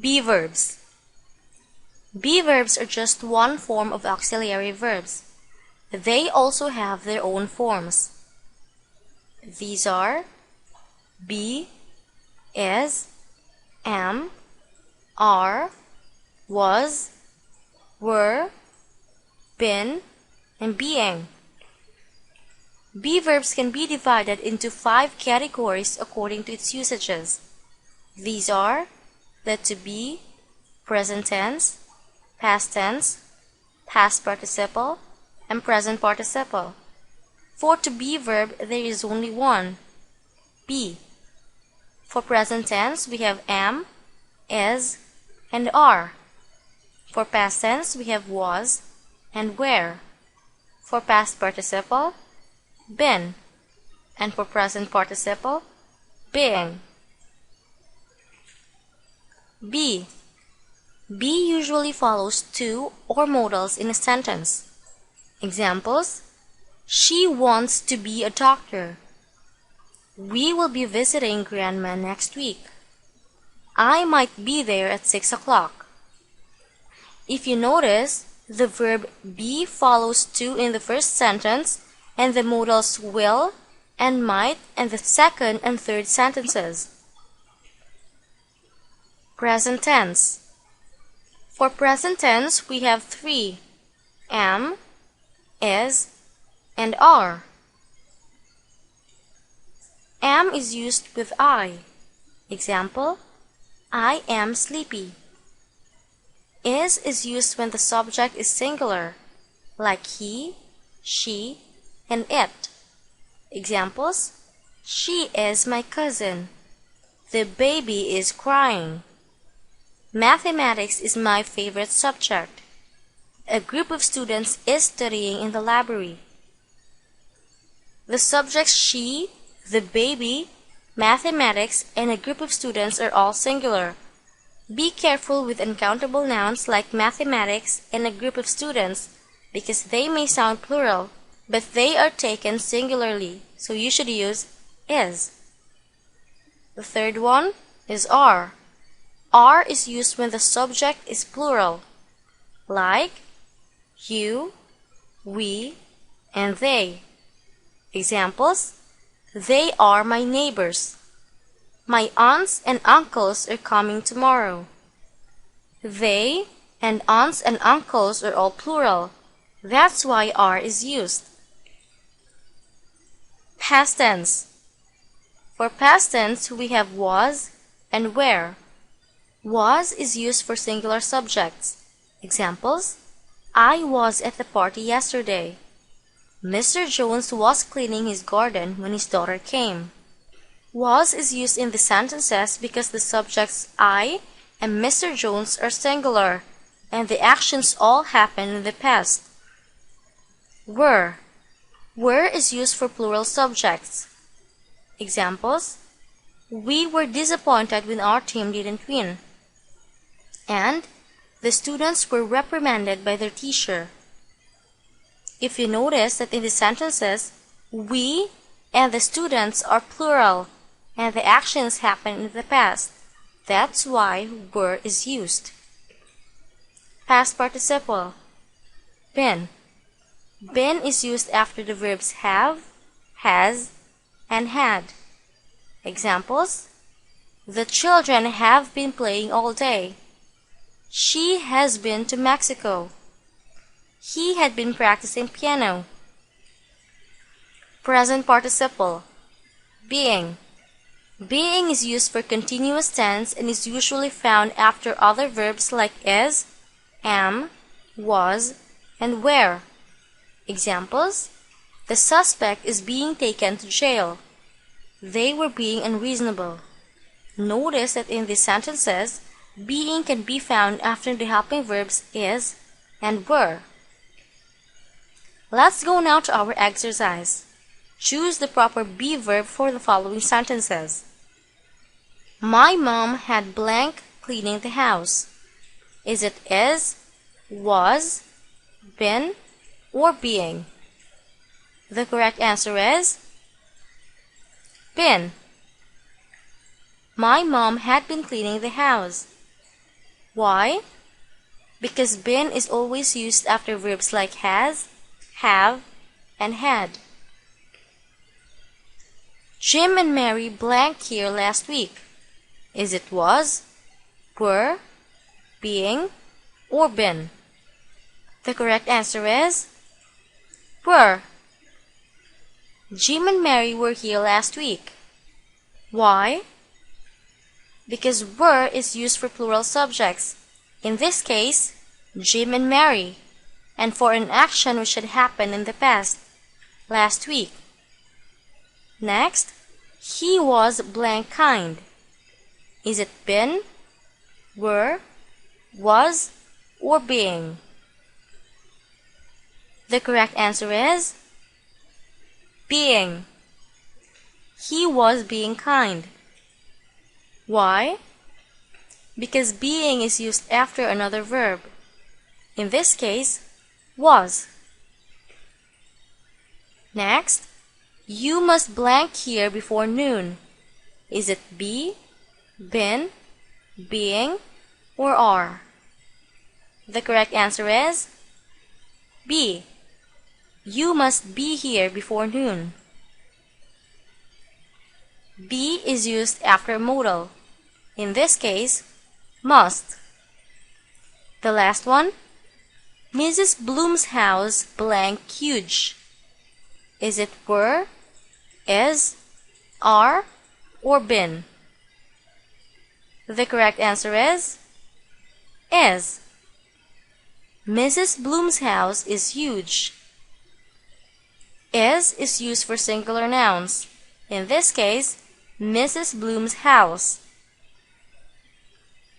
Be verbs. Be verbs are just one form of auxiliary verbs. They also have their own forms. These are be, is, am, are, was, were, been, and being. Be verbs can be divided into 5 categories according to its usages. These are the to be, present tense, past tense, past participle, and present participle. For to be verb, there is only one, be. For present tense, we have am, is, and are. For past tense, we have was and were. For past participle, been. And for present participle, being. Be. Be usually follows to or modals in a sentence. Examples: she wants to be a doctor. We will be visiting Grandma next week. I might be there at 6 o'clock. If you notice, the verb be follows to in the first sentence and the modals will and might in the second and third sentences. Present tense. For present tense, we have 3, am, is, and are. Am is used with I. Example: I am sleepy. Is used when the subject is singular, like he, she, and it. Examples: she is my cousin. The baby is crying. Mathematics is my favorite subject. A group of students is studying in the library. The subjects she, the baby, mathematics, and a group of students are all singular. Be careful with uncountable nouns like mathematics and a group of students because they may sound plural, but they are taken singularly, so you should use is. The third one is are. Are is used when the subject is plural, like you, we, and they. Examples: they are my neighbors. My aunts and uncles are coming tomorrow. They and aunts and uncles are all plural. That's why are is used. Past tense. For past tense, we have was and were. Was is used for singular subjects. Examples: I was at the party yesterday. Mr. Jones was cleaning his garden when his daughter came. Was is used in the sentences because the subjects I and Mr. Jones are singular, and the actions all happen in the past. Were. Were is used for plural subjects. Examples: we were disappointed when our team didn't win. And the students were reprimanded by their teacher. If you notice that in the sentences, we and the students are plural, and the actions happen in the past. That's why were is used. Past participle. Been. Been is used after the verbs have, has, and had. Examples: the children have been playing all day. She has been to Mexico. He had been practicing piano. Present participle. Being. Being is used for continuous tense and is usually found after other verbs like is, am, was, and were. Examples: the suspect is being taken to jail. They were being unreasonable. Notice that in these sentences, being can be found after the helping verbs is and were. Let's go now to our exercise. Choose the proper be verb for the following sentences. My mom had blank cleaning the house. Is it is, was, been, or being? The correct answer is been. My mom had been cleaning the house. Why? Because been is always used after verbs like has, have, and had. Jim and Mary blanked here last week. Is it was, were, being, or been? The correct answer is were. Jim and Mary were here last week. Why? Because were is used for plural subjects. In this case, Jim and Mary, and for an action which had happened in the past, last week. Next, he was blank kind. Is it been, were, was, or being? The correct answer is being. He was being kind. Why? Because being is used after another verb. In this case, was. Next, you must blank here before noon. Is it be, been, being, or are? The correct answer is be. You must be here before noon. Be is used after modal. In this case, must. The last one, Mrs. Bloom's house blank huge. Is it were, is, are, or been? The correct answer is Mrs. Bloom's house is huge. Is used for singular nouns. In this case, Mrs. Bloom's house.